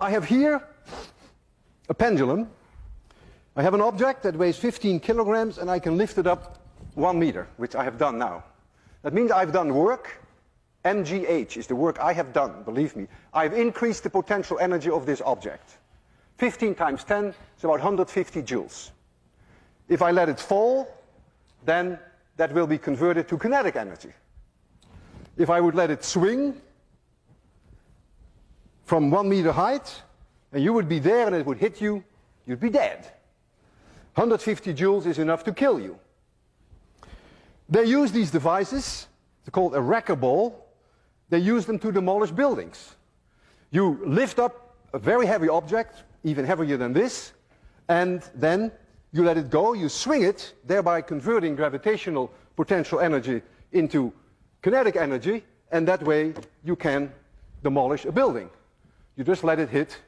I have here a pendulum. I have an object that weighs 15 kilograms and I can lift it up 1 meter, which I have done now. That means I've done work. mgh is the work I have done, believe me. I've increased the potential energy of this object. 15 times 10 is about 150 joules. If I let it fall, then that will be converted to kinetic energy. If I would let it swing from 1 meter height, and you would be there and it would hit you, you'd be dead. 150 joules is enough to kill you. They use these devices, they're called a wrecker ball. They use them to demolish buildings. You lift up a very heavy object, even heavier than this, and then you let it go, you swing it, thereby converting gravitational potential energy into kinetic energy, and that way you can demolish a building. You just let it hit,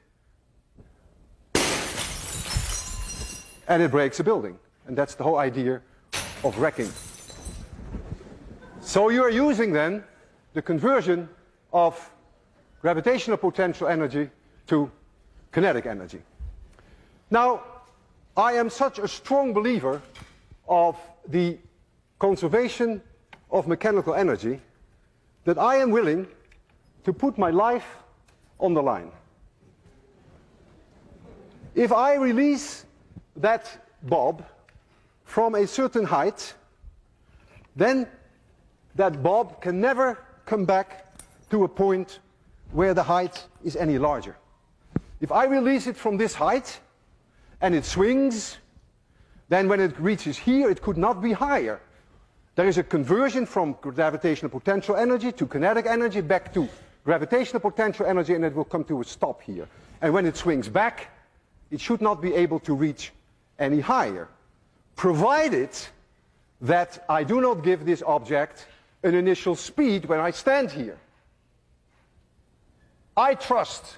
and it breaks a building. And that's the whole idea of wrecking. So you are using then the conversion of gravitational potential energy to kinetic energy. Now, I am such a strong believer of the conservation of mechanical energy that I am willing to put my life on the line. If I release that bob from a certain height, then that bob can never come back to a point where the height is any larger. If I release it from this height and it swings, then when it reaches here it could not be higher. There is a conversion from gravitational potential energy to kinetic energy back to gravitational potential energy, and it will come to a stop here. And when it swings back, it should not be able to reach any higher, provided that I do not give this object an initial speed when I stand here. I trust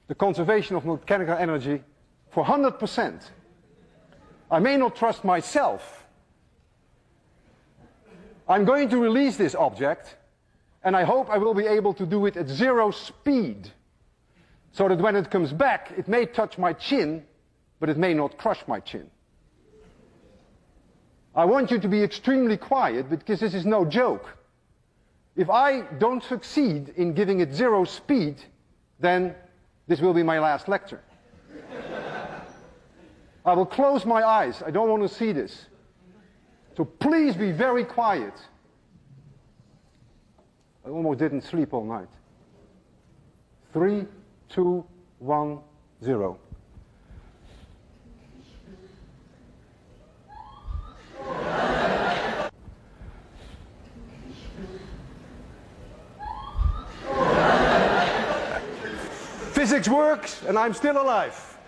the conservation of mechanical energy for 100%. I may not trust myself. I'm going to release this object, and I hope I will be able to do it at 0 speed, so that when it comes back, it may touch my chin, but it may not crush my chin. I want you to be extremely quiet, because this is no joke. If I don't succeed in giving it 0 speed, then this will be my last lecture. I will close my eyes. I don't want to see this. So please be very quiet. I almost didn't sleep all night. 3, 2, 1, 0. Physics works, and I'm still alive.